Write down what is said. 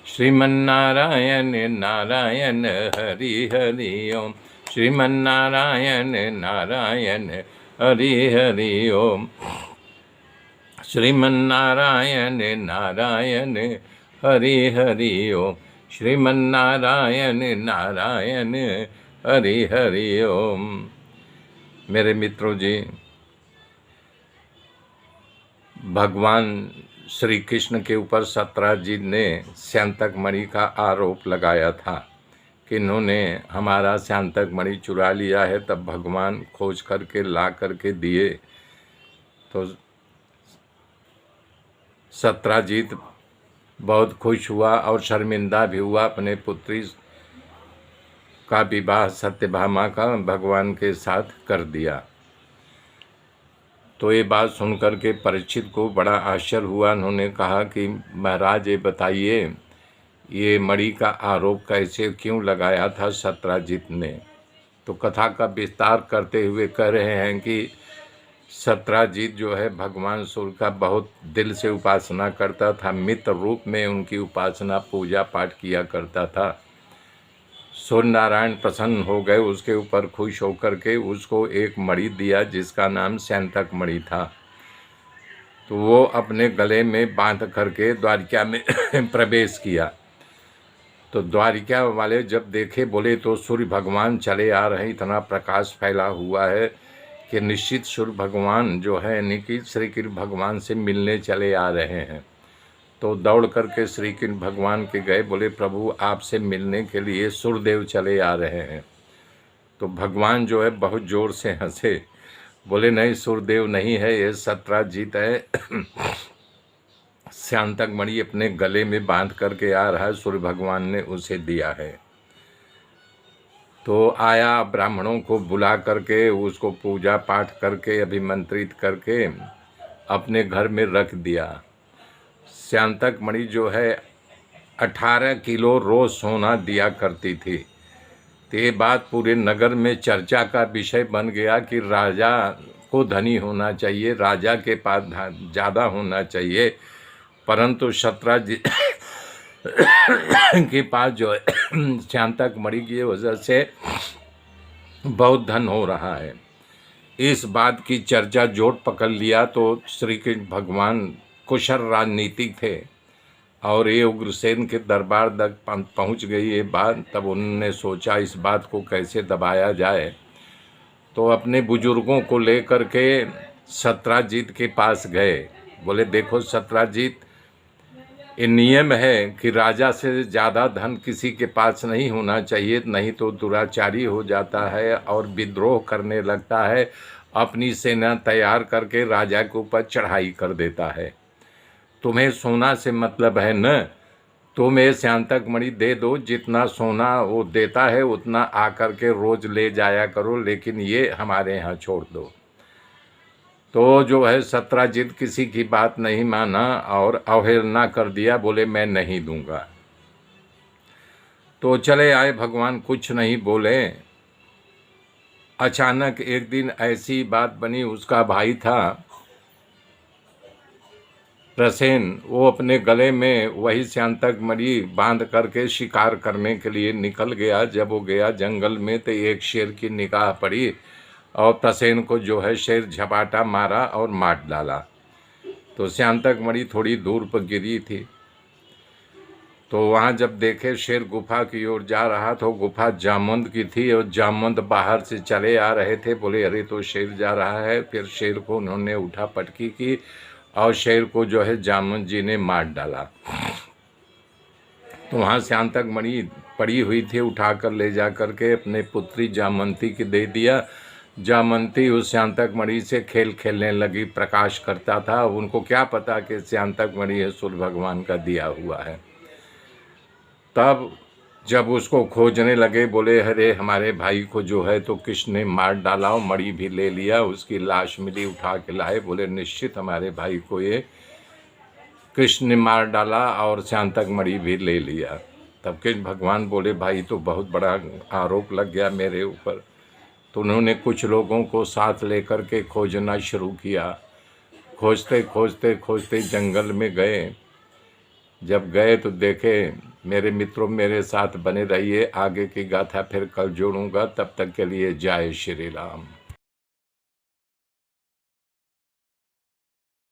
श्रीमन्नारायण नारायण हरि हरि ओम। श्रीमन्नारायण नारायण हरि हरि ओम। श्रीमन्नारायण नारायण हरि हरि ओम। श्रीमन्नारायण नारायण हरि हरि ओम। मेरे मित्रों जी, भगवान श्री कृष्ण के ऊपर सत्राजित ने श्यांतक मणि का आरोप लगाया था कि इन्होंने हमारा श्यांतक मणि चुरा लिया है। तब भगवान खोज करके ला करके दिए तो सत्राजित बहुत खुश हुआ और शर्मिंदा भी हुआ। अपने पुत्री का विवाह सत्यभामा का भगवान के साथ कर दिया। तो ये बात सुनकर के परीक्षित को बड़ा आश्चर्य हुआ। उन्होंने कहा कि महाराज, ये बताइए, ये मणि का आरोप कैसे क्यों लगाया था सत्राजित ने। तो कथा का विस्तार करते हुए कह रहे हैं कि सत्राजित जो है भगवान सूर्य का बहुत दिल से उपासना करता था। मित्र रूप में उनकी उपासना पूजा पाठ किया करता था। सूर्य नारायण प्रसन्न हो गए, उसके ऊपर खुश होकर के उसको एक मणि दिया जिसका नाम श्यांतक मणि था। तो वो अपने गले में बांध करके द्वारिका में प्रवेश किया। तो द्वारिका वाले जब देखे, बोले तो सूर्य भगवान चले आ रहे हैं, इतना प्रकाश फैला हुआ है कि निश्चित सूर्य भगवान जो है यानी कि श्री कृष्ण भगवान से मिलने चले आ रहे हैं। तो दौड़ करके श्री कृष्ण भगवान के गए, बोले प्रभु आपसे मिलने के लिए सूर्यदेव चले आ रहे हैं। तो भगवान जो है बहुत जोर से हंसे, बोले नहीं, सूर्यदेव नहीं है, ये सत्राजित है। श्यांतक मणि अपने गले में बांध करके आ रहा है, सूर्य भगवान ने उसे दिया है। तो आया, ब्राह्मणों को बुला करके उसको पूजा पाठ करके अभिमंत्रित करके अपने घर में रख दिया। श्यांतक मणि जो है 18 किलो रोज सोना दिया करती थी। तो ये बात पूरे नगर में चर्चा का विषय बन गया कि राजा को धनी होना चाहिए, राजा के पास ज़्यादा होना चाहिए, परंतु सत्राजित के पास जो है श्यांतक मणि की वजह से बहुत धन हो रहा है। इस बात की चर्चा जोर पकड़ लिया। तो श्री कृष्ण भगवान कुशल राजनीतिक थे और ये उग्रसेन के दरबार तक पहुंच गई ये बात। तब उन्होंने सोचा इस बात को कैसे दबाया जाए। तो अपने बुजुर्गों को लेकर के सत्राजित के पास गए। बोले देखो सत्राजित, ये नियम है कि राजा से ज़्यादा धन किसी के पास नहीं होना चाहिए, नहीं तो दुराचारी हो जाता है और विद्रोह करने लगता है, अपनी सेना तैयार करके राजा के ऊपर चढ़ाई कर देता है। तुम्हें सोना से मतलब है न, तुम ये श्यांतक मणि दे दो, जितना सोना वो देता है उतना आकर के रोज ले जाया करो, लेकिन ये हमारे यहाँ छोड़ दो। तो जो है सत्राजित किसी की बात नहीं माना और अवहेलना कर दिया, बोले मैं नहीं दूंगा। तो चले आए, भगवान कुछ नहीं बोले। अचानक एक दिन ऐसी बात बनी, उसका भाई था प्रसेन, वो अपने गले में वही श्यांतक मणि बांध करके शिकार करने के लिए निकल गया। जब वो गया जंगल में तो एक शेर की निगाह पड़ी और प्रसेन को जो है शेर झपाटा मारा और मार डाला। तो श्यांतक मणि थोड़ी दूर पर गिरी थी। तो वहाँ जब देखे शेर गुफा की ओर जा रहा, तो गुफा जामवंत की थी और जामवंत बाहर से चले आ रहे थे। बोले अरे तो शेर जा रहा है। फिर शेर को उन्होंने उठा पटकी की और शेर को जो है जामवंत जी ने मार डाला। तो वहाँ श्यांतक मणि पड़ी हुई थी, उठा कर ले जा करके अपने पुत्री जामवंती की दे दिया। जामवंती उस श्यांतक मणि से खेल खेलने लगी, प्रकाश करता था। उनको क्या पता कि श्यांतक मणि है सूर्य भगवान का दिया हुआ है। तब जब उसको खोजने लगे, बोले अरे हमारे भाई को जो है तो कृष्ण ने मार डाला और मणि भी ले लिया। उसकी लाश मिली, उठा के लाए। बोले निश्चित हमारे भाई को ये कृष्ण ने मार डाला और श्यांतक मणि भी ले लिया। तब कृष्ण भगवान बोले भाई तो बहुत बड़ा आरोप लग गया मेरे ऊपर। तो उन्होंने कुछ लोगों को साथ लेकर के खोजना शुरू किया। खोजते खोजते खोजते जंगल में गए। जब गए तो देखे मेरे मित्रों मेरे साथ बने रहिए, आगे की गाथा फिर कल जोड़ूंगा। तब तक के लिए जय श्री राम।